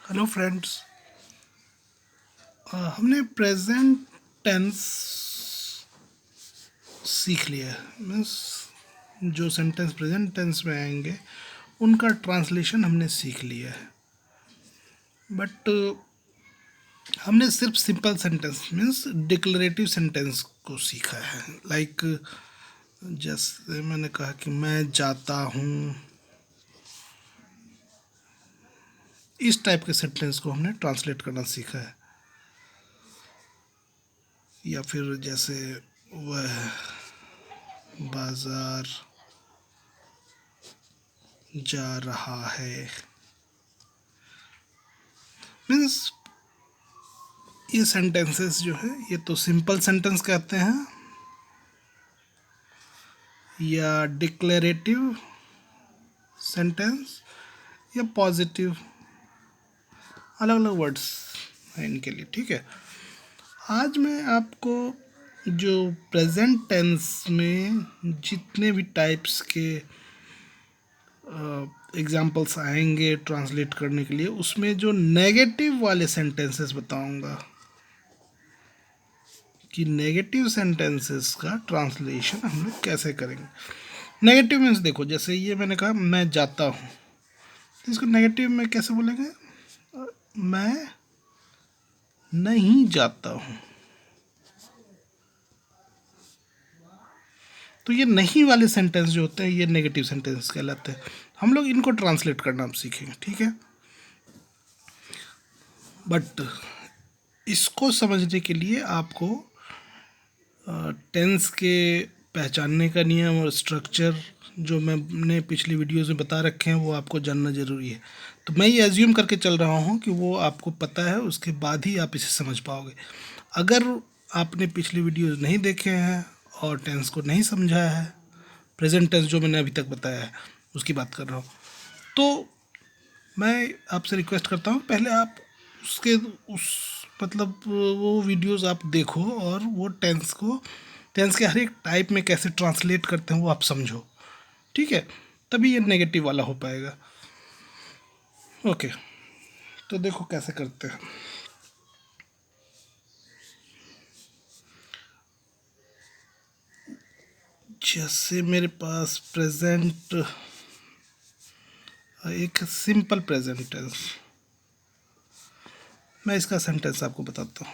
Hello friends. हमने present tense सीख लिया है। मीन्स जो सेंटेंस प्रेजेंट टेंस में आएंगे उनका ट्रांसलेशन हमने सीख लिया है। बट हमने सिर्फ सिंपल सेंटेंस मीन्स डिक्लरेटिव सेंटेंस को सीखा है। लाइक जैसे मैंने कहा कि मैं जाता हूँ, इस टाइप के सेंटेंस को हमने ट्रांसलेट करना सीखा है। या फिर जैसे वह बाजार जा रहा है। मीन्स ये सेंटेंसेस जो है ये तो सिंपल सेंटेंस कहते हैं या डिक्लेरेटिव सेंटेंस या पॉजिटिव, अलग अलग वर्ड्स हैं इनके लिए। ठीक है, आज मैं आपको जो प्रेजेंट टेंस में जितने भी टाइप्स के एग्जाम्पल्स आएंगे ट्रांसलेट करने के लिए, उसमें जो नेगेटिव वाले सेंटेंसेस बताऊंगा कि नेगेटिव सेंटेंसेस का ट्रांसलेशन हम लोग कैसे करेंगे। नेगेटिव मीन्स देखो, जैसे ये मैंने कहा मैं जाता हूँ, तो इसको नेगेटिव में कैसे बोलेंगे? मैं नहीं जाता हूँ। तो ये नहीं वाले सेंटेंस जो होते हैं ये नेगेटिव सेंटेंस कहलाते हैं। हम लोग इनको ट्रांसलेट करना हम सीखेंगे। ठीक है, बट इसको समझने के लिए आपको टेंस के पहचानने का नियम और स्ट्रक्चर जो मैंने पिछली वीडियोज़ में बता रखे हैं वो आपको जानना ज़रूरी है। तो मैं ये एज्यूम करके चल रहा हूँ कि वो आपको पता है, उसके बाद ही आप इसे समझ पाओगे। अगर आपने पिछली वीडियोज़ नहीं देखे हैं और टेंस को नहीं समझा है, प्रेजेंट टेंस जो मैंने अभी तक बताया है उसकी बात कर रहा हूँ, तो मैं आपसे रिक्वेस्ट करता हूँ पहले आप उसके उस मतलब वो वीडियोस आप देखो और वो टेंस के हर एक टाइप में कैसे ट्रांसलेट करते हैं वो आप समझो। ठीक है, तभी ये नेगेटिव वाला हो पाएगा। ओके, तो देखो कैसे करते हैं। जैसे मेरे पास प्रेजेंट एक सिंपल प्रेजेंट टेंस, मैं इसका सेंटेंस आपको बताता हूँ।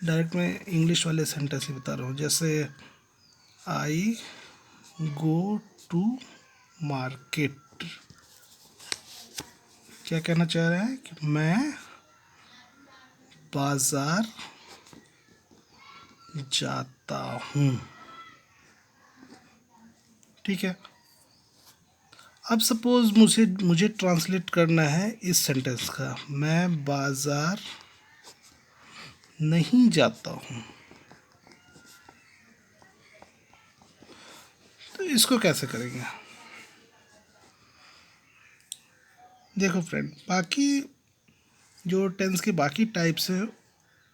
डायरेक्ट मैं इंग्लिश वाले सेंटेंस ही बता रहा हूँ। जैसे आई गो टू मार्केट, क्या कहना चाह रहा है कि मैं बाजार जाता हूँ। ठीक है, अब सपोज मुझे ट्रांसलेट करना है इस सेंटेंस का, मैं बाजार नहीं जाता हूँ। तो इसको कैसे करेंगे? देखो फ्रेंड, बाकी जो टेंस के बाकी टाइप्स है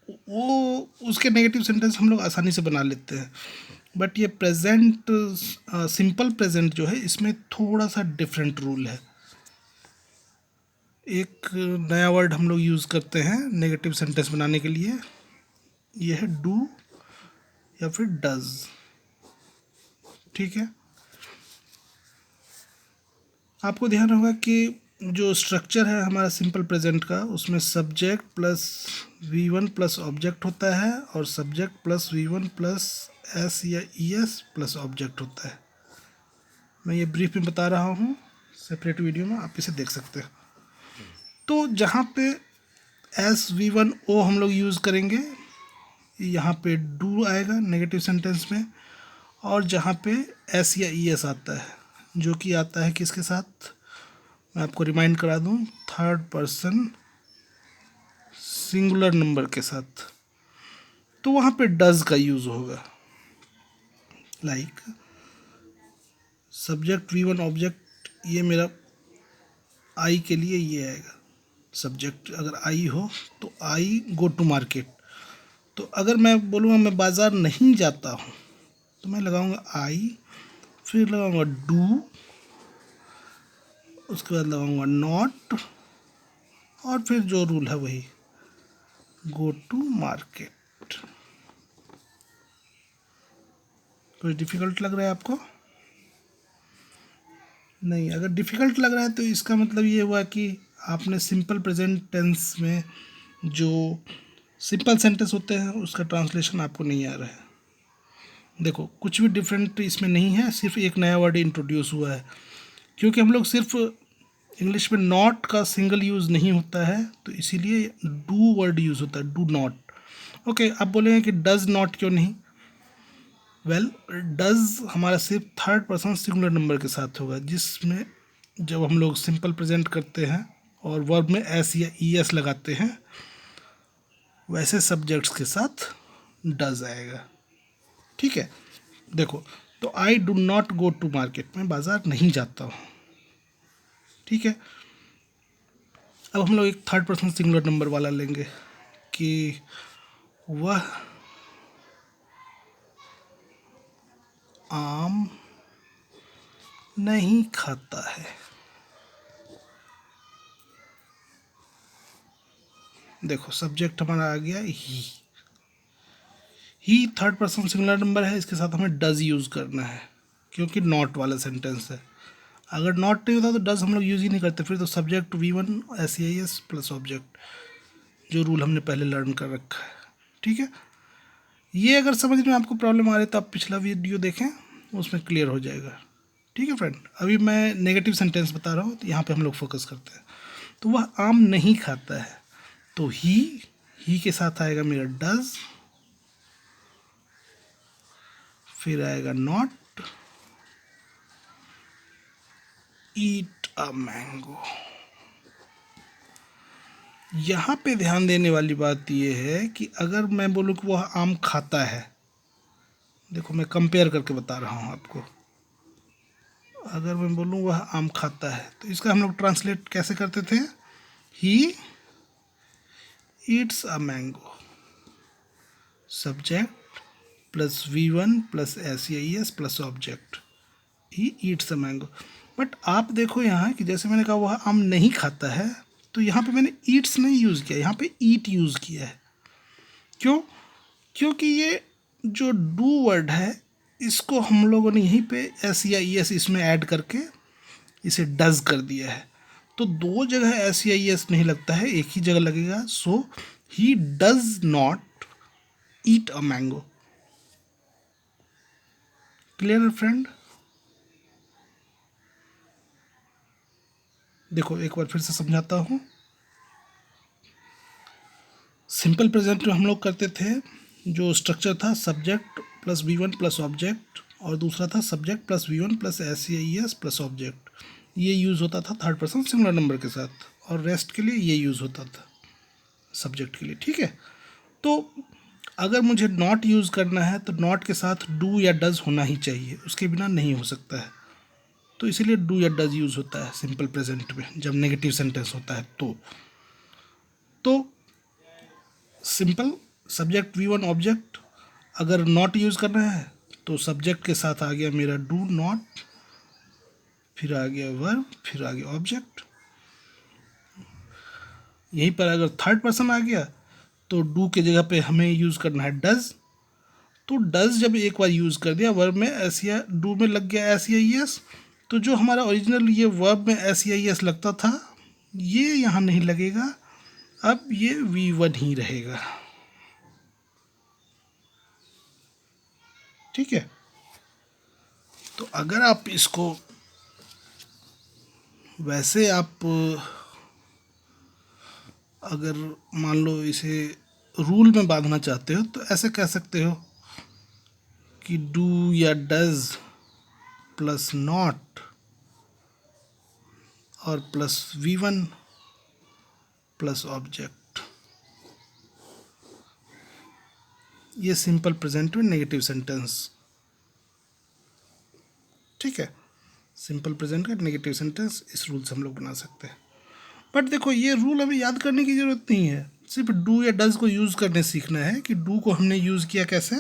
वो उसके नेगेटिव सेंटेंस हम लोग आसानी से बना लेते हैं। बट ये प्रेजेंट सिंपल प्रेजेंट जो है इसमें थोड़ा सा डिफरेंट रूल है। एक नया वर्ड हम लोग यूज़ करते हैं नेगेटिव सेंटेंस बनाने के लिए, ये है डू या फिर डज। ठीक है, आपको ध्यान होगा कि जो स्ट्रक्चर है हमारा सिंपल प्रेजेंट का, उसमें subject plus V1 plus object होता है और subject plus V1 plus S या ES प्लस ऑब्जेक्ट होता है। मैं ये ब्रीफ में बता रहा हूँ, सेपरेट वीडियो में आप इसे देख सकते हैं। तो जहाँ पे SV1O हम लोग यूज़ करेंगे, यहाँ पे डू आएगा नेगेटिव सेंटेंस में, और जहाँ पे एस या ES आता है, जो कि आता है किसके साथ, मैं आपको रिमाइंड करा दूँ, थर्ड पर्सन सिंगुलर नंबर के साथ, तो वहाँ पे डज का यूज़ होगा। लाइक सब्जेक्ट V1 ऑब्जेक्ट, ये मेरा आई के लिए ये आएगा। सब्जेक्ट अगर आई हो तो आई गो टू मार्केट। तो अगर मैं बोलूँगा मैं बाज़ार नहीं जाता हूँ, तो मैं लगाऊंगा आई, फिर लगाऊंगा डू, उसके बाद लगाऊंगा नॉट, और फिर जो रूल है वही, गो टू मार्केट। कुछ डिफ़िकल्ट लग रहा है आपको? नहीं, अगर डिफ़िकल्ट लग रहा है तो इसका मतलब ये हुआ कि आपने सिंपल प्रेजेंट टेंस में जो सिंपल सेंटेंस होते हैं उसका ट्रांसलेशन आपको नहीं आ रहा है। देखो, कुछ भी डिफरेंट इसमें नहीं है, सिर्फ एक नया वर्ड इंट्रोड्यूस हुआ है। क्योंकि हम लोग सिर्फ इंग्लिश में नॉट का सिंगल यूज़ नहीं होता है, तो इसीलिए डू वर्ड यूज़ होता है, डू नॉट। ओके, आप बोलेंगे कि डज नॉट क्यों नहीं? वेल, डज हमारा सिर्फ थर्ड पर्सन सिंगुलर नंबर के साथ होगा, जिसमें जब हम लोग सिंपल प्रेजेंट करते हैं और वर्ब में एस या ई एस लगाते हैं, वैसे सब्जेक्ट्स के साथ डज आएगा। ठीक है, देखो, तो I do not go to market, मैं बाज़ार नहीं जाता हूँ। ठीक है, अब हम लोग एक थर्ड पर्सन सिंगुलर नंबर वाला लेंगे कि वह आम नहीं खाता है। देखो, सब्जेक्ट हमारा आ गया ही थर्ड पर्सन सिंगुलर नंबर है, इसके साथ हमें डज यूज़ करना है क्योंकि नॉट वाला सेंटेंस है। अगर नॉट नहीं होता तो डज हम लोग यूज़ ही नहीं करते, फिर तो subject V1 SEIS plus object, जो रूल हमने पहले लर्न कर रखा है। ठीक है, ये अगर समझ में आपको प्रॉब्लम आ रही है तो आप पिछला वीडियो देखें, उसमें क्लियर हो जाएगा। ठीक है फ्रेंड, अभी मैं नेगेटिव सेंटेंस बता रहा हूँ, तो यहाँ पे हम लोग फोकस करते हैं। तो वह आम नहीं खाता है, तो ही के साथ आएगा मेरा डज, फिर आएगा नॉट ईट अ मैंगो। यहाँ पे ध्यान देने वाली बात यह है कि अगर मैं बोलूँ कि वह आम खाता है, देखो मैं कंपेयर करके बता रहा हूँ आपको, अगर मैं बोलूँ वह आम खाता है तो इसका हम लोग ट्रांसलेट कैसे करते थे? He eats a mango, subject plus V1 plus SEIS plus object, he eats a mango. But आप देखो यहाँ कि जैसे मैंने कहा वह आम नहीं खाता है, तो यहाँ पे मैंने ईट्स नहीं यूज़ किया, यहाँ पे ईट यूज़ किया है। क्यों? क्योंकि ये जो डू वर्ड है, इसको हम लोगों ने यहीं पे SEIS इसमें ऐड करके इसे डज कर दिया है। तो दो जगह SEIS नहीं लगता है, एक ही जगह लगेगा। So he does not eat a mango. Clear friend? देखो, एक बार फिर से समझाता हूँ। सिंपल प्रेजेंट में हम लोग करते थे, जो स्ट्रक्चर था subject plus V1 plus object, और दूसरा था subject plus V1 plus SEIS plus object. ये यूज़ होता था थर्ड पर्सन सिंगुलर नंबर के साथ, और रेस्ट के लिए ये यूज़ होता था सब्जेक्ट के लिए। ठीक है, तो अगर मुझे नॉट यूज़ करना है तो नॉट के साथ डू या डज होना ही चाहिए, उसके बिना नहीं हो सकता है। तो इसीलिए डू या डज यूज़ होता है सिंपल प्रेजेंट में जब नेगेटिव सेंटेंस होता है। तो सिंपल सब्जेक्ट V1 ऑब्जेक्ट, अगर नॉट यूज़ करना है तो सब्जेक्ट के साथ आ गया मेरा डू नॉट, फिर आ गया वर्ब, फिर आ गया ऑब्जेक्ट। यहीं पर अगर थर्ड पर्सन आ गया तो डू के जगह पे हमें यूज़ करना है डज। तो डज जब एक बार यूज़ कर दिया वर्ब में एस, डू में लग गया SEIS, तो जो हमारा ओरिजिनल ये वर्ब में SEIS लगता था, ये यहाँ नहीं लगेगा, अब ये V1 ही रहेगा। ठीक है, तो अगर आप इसको वैसे आप अगर मान लो इसे रूल में बांधना चाहते हो तो ऐसे कह सकते हो कि डू या डज प्लस नॉट और प्लस V1 प्लस ऑब्जेक्ट। ये सिंपल प्रेजेंट में नेगेटिव सेंटेंस। ठीक है, सिंपल प्रेजेंट का नेगेटिव सेंटेंस इस रूल से हम लोग बना सकते हैं। बट देखो, ये रूल हमें याद करने की ज़रूरत नहीं है, सिर्फ डू या डज को यूज़ करने सीखना है कि डू को हमने यूज़ किया कैसे।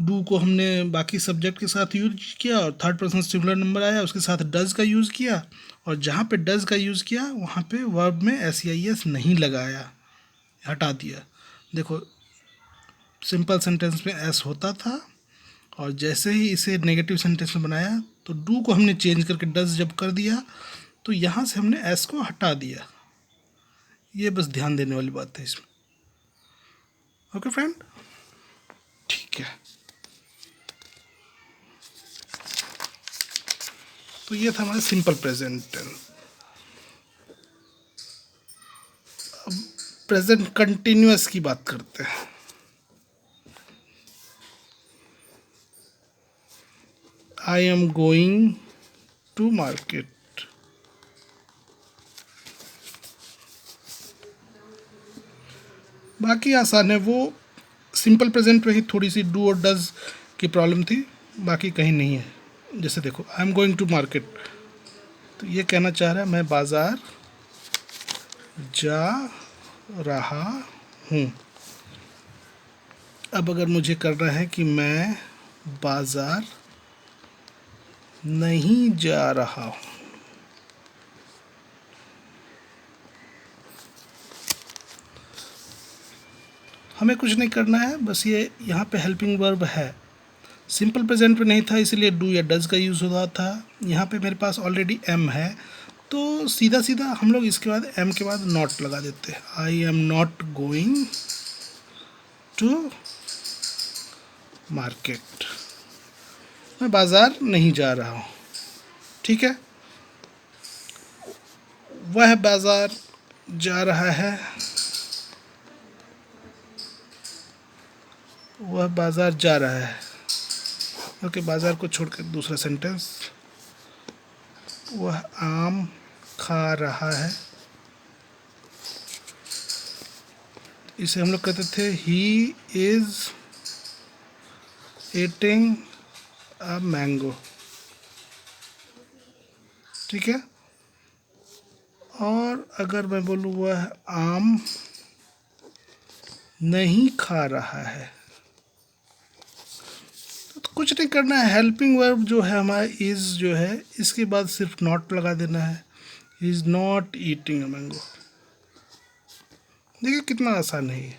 डू को हमने बाकी सब्जेक्ट के साथ यूज किया और थर्ड पर्सन सिंगुलर नंबर आया उसके साथ डज का यूज़ किया, और जहाँ पे डज का यूज़ किया वहाँ पे वर्ब में एस नहीं लगाया, हटा दिया। देखो सिंपल सेंटेंस में एस होता था, और जैसे ही इसे नेगेटिव सेंटेंस में बनाया तो डू को हमने चेंज करके डज जब कर दिया तो यहाँ से हमने एस को हटा दिया। ये बस ध्यान देने वाली बात है इसमें। ओके फ्रेंड, ठीक है। तो ये था हमारा सिंपल प्रेजेंट टेंस। अब प्रेजेंट कंटिन्यूअस की बात करते हैं। I am going to market. बाकी आसान है, वो सिंपल प्रेजेंट में ही थोड़ी सी डू और डज की प्रॉब्लम थी, बाकी कहीं नहीं है। जैसे देखो I am going to market, तो ये कहना चाह रहा है मैं बाज़ार जा रहा हूँ। अब अगर मुझे करना है कि मैं बाज़ार नहीं जा रहा हूँ, हमें कुछ नहीं करना है, बस ये यहाँ पे हेल्पिंग वर्ब है। सिंपल प्रेजेंट में नहीं था इसलिए डू या डज का यूज़ होता था। यहाँ पे मेरे पास ऑलरेडी एम है, तो सीधा सीधा हम लोग इसके बाद एम के बाद नॉट लगा देते हैं। I am not going to market, मैं बाज़ार नहीं जा रहा हूँ। ठीक है, वह बाज़ार जा रहा है, वह बाज़ार जा रहा है। ओके, बाज़ार को छोड़कर दूसरा सेंटेंस, वह आम खा रहा है। इसे हम लोग कहते थे he is eating a mango. ठीक है, और अगर मैं बोलूँ वह आम नहीं खा रहा है, तो कुछ नहीं करना है। हेल्पिंग वर्ब जो है हमारा इज़ जो है, इसके बाद सिर्फ नॉट लगा देना है। He is not eating a mango. देखिए कितना आसान है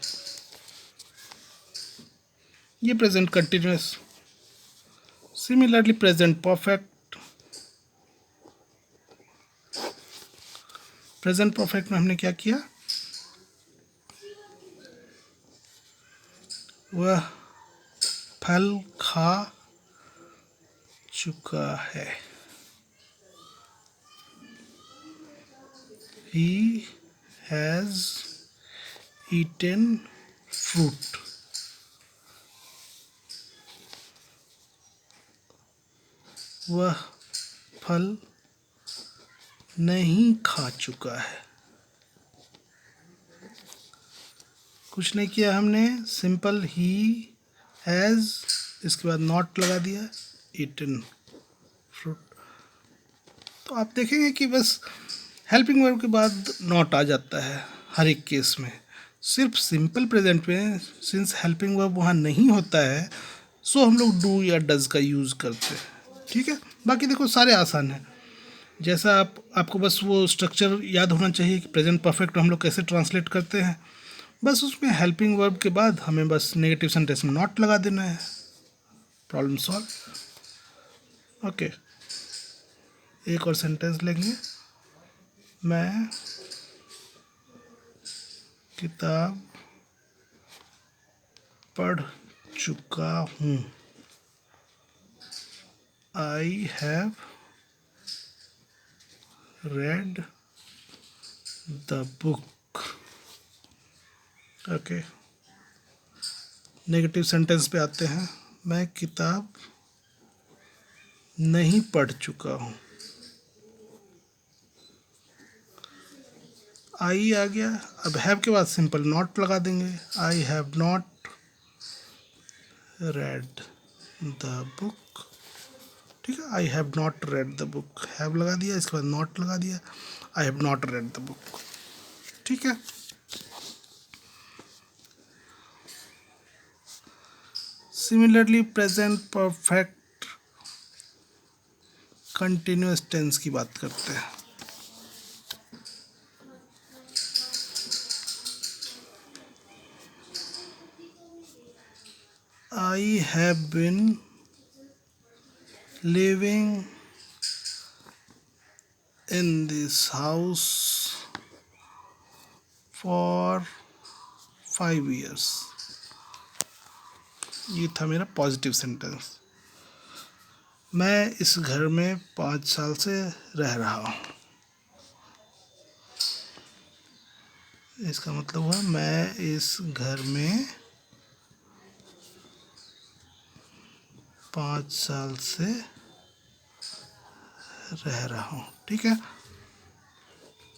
ये present continuous. Similarly present perfect, present perfect में हमने क्या किया, वह फल खा चुका है। He has eaten fruit. वह फल नहीं खा चुका है। कुछ नहीं किया हमने, सिंपल ही हैज़, इसके बाद नॉट लगा दिया, ईटन फ्रूट। तो आप देखेंगे कि बस हेल्पिंग वर्ब के बाद नॉट आ जाता है हर एक केस में। सिर्फ सिंपल प्रेजेंट में सिंस हेल्पिंग वर्ब वहाँ नहीं होता है, सो हम लोग डू या डज का यूज़ करते हैं। ठीक है, बाकी देखो सारे आसान हैं। जैसा आपको बस वो स्ट्रक्चर याद होना चाहिए कि प्रेजेंट परफेक्ट हम लोग कैसे ट्रांसलेट करते हैं। बस उसमें हेल्पिंग वर्ब के बाद हमें बस नेगेटिव सेंटेंस में नॉट लगा देना है, प्रॉब्लम सॉल्व। ओके, एक और सेंटेंस लेंगे, मैं किताब पढ़ चुका हूँ। I have read the book. Okay, negative sentence पे आते हैं, मैं किताब नहीं पढ़ चुका हूँ। आई आ गया, अब हैव के बाद सिंपल नॉट लगा देंगे। I have not read the book. ठीक है, I have not read the book, have लगा दिया, इसके बाद नॉट लगा दिया, I have not read the book. ठीक है, similarly present perfect continuous tense की बात करते हैं। I have been living in this house for 5 years। ये था मेरा पॉजिटिव सेंटेंस। मैं इस घर में 5 साल से रह रहा हूँ। इसका मतलब हुआ मैं इस घर में 5 साल से रह रहा हूँ। ठीक है।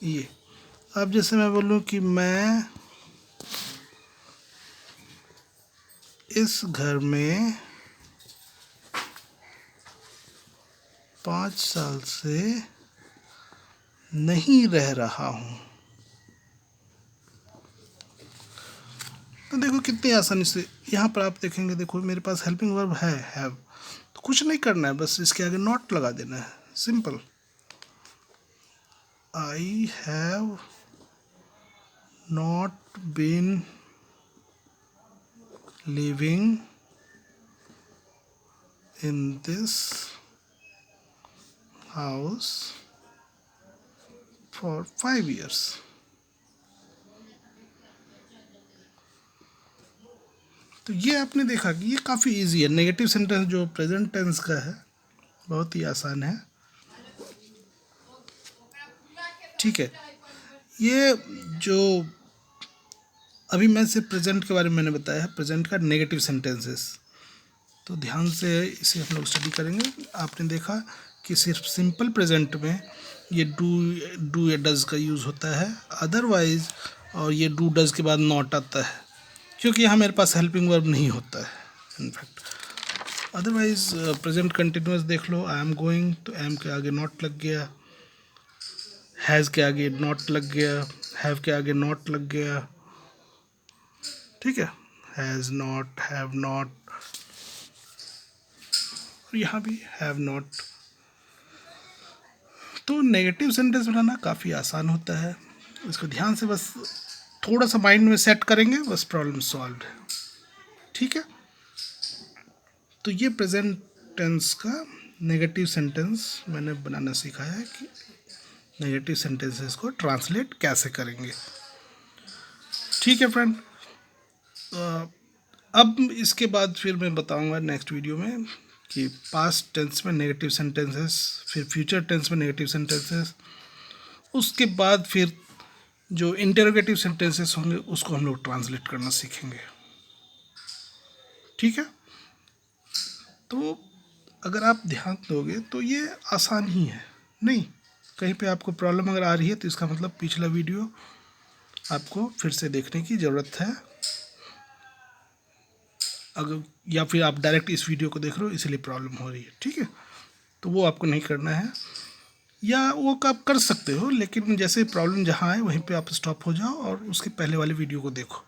ये अब जैसे मैं बोलूँ कि मैं इस घर में 5 साल से नहीं रह रहा हूँ। तो देखो कितनी आसानी से यहाँ पर आप देखेंगे। देखो मेरे पास हेल्पिंग वर्ब है हैव, तो कुछ नहीं करना है, बस इसके आगे नॉट लगा देना है। Simple. I have not been living in this house for 5 years। तो ये आपने देखा कि ये काफ़ी इजी है। नेगेटिव सेंटेंस जो प्रेजेंट टेंस का है बहुत ही आसान है। ठीक है। ये जो अभी मैं सिर्फ प्रेजेंट के बारे में मैंने बताया है, प्रेजेंट का नेगेटिव सेंटेंसेस, तो ध्यान से इसे हम लोग स्टडी करेंगे। आपने देखा कि सिर्फ सिंपल प्रेजेंट में ये डू या डज का यूज़ होता है अदरवाइज, और ये डू डज के बाद नॉट आता है क्योंकि यहाँ मेरे पास हेल्पिंग वर्ब नहीं होता है इनफैक्ट। अदरवाइज प्रेजेंट कंटिन्यूअस देख लो। आई एम गोइंग, तो एम के आगे नॉट लग गया, हैज़ के आगे नॉट लग गया, हैव के आगे नॉट लग गया। ठीक है। हैज़ नॉट, हैव नॉट, यहाँ भी हैव नॉट। तो नेगेटिव सेंटेंस बनाना काफ़ी आसान होता है। इसको ध्यान से बस थोड़ा सा माइंड में सेट करेंगे, बस प्रॉब्लम सॉल्व है। ठीक है। तो ये प्रेजेंट टेंस का नेगेटिव सेंटेंस मैंने बनाना सिखाया है कि नेगेटिव सेंटेंसेस को ट्रांसलेट कैसे करेंगे। ठीक है फ्रेंड। अब इसके बाद फिर मैं बताऊंगा नेक्स्ट वीडियो में कि पास्ट टेंस में नेगेटिव सेंटेंसेस, फिर फ्यूचर टेंस में नेगेटिव सेंटेंसेस, उसके बाद फिर जो इंटरोगेटिव सेंटेंसेस होंगे उसको हम लोग ट्रांसलेट करना सीखेंगे। ठीक है। तो अगर आप ध्यान दोगे तो ये आसान ही है। नहीं, कहीं पे आपको प्रॉब्लम अगर आ रही है तो इसका मतलब पिछला वीडियो आपको फिर से देखने की ज़रूरत है। अगर या फिर आप डायरेक्ट इस वीडियो को देख रहे हो इसलिए प्रॉब्लम हो रही है। ठीक है। तो वो आपको नहीं करना है, या वो आप कर सकते हो, लेकिन जैसे प्रॉब्लम जहाँ आए वहीं पे आप स्टॉप हो जाओ और उसके पहले वाले वीडियो को देखो।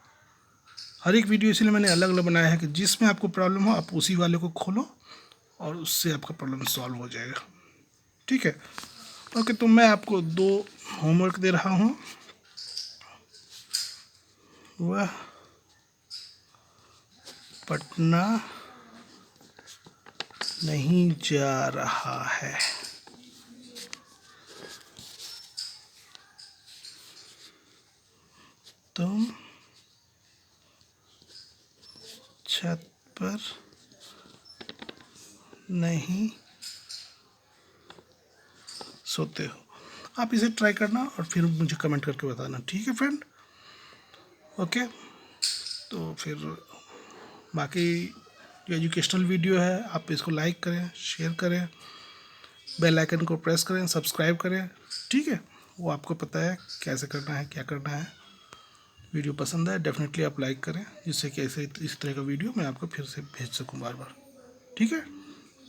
हर एक वीडियो इसलिए मैंने अलग अलग बनाया है कि जिसमें आपको प्रॉब्लम हो आप उसी वाले को खोलो और उससे आपका प्रॉब्लम सॉल्व हो जाएगा। ठीक है। ओके। तो मैं आपको 2 होमवर्क दे रहा हूँ। वह पटना नहीं जा रहा है। तुम छत पर नहीं सोते हो। आप इसे ट्राई करना और फिर मुझे कमेंट करके बताना। ठीक है फ्रेंड। ओके। तो फिर बाकी जो एजुकेशनल वीडियो है आप इसको लाइक करें, शेयर करें, बेल आइकन को प्रेस करें, सब्सक्राइब करें। ठीक है। वो आपको पता है कैसे करना है, क्या करना है। वीडियो पसंद है डेफिनेटली आप लाइक करें, जिससे कि ऐसे इस तरह का वीडियो मैं आपको फिर से भेज सकूं बार बार। ठीक है।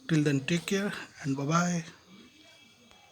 Till then take care and bye bye.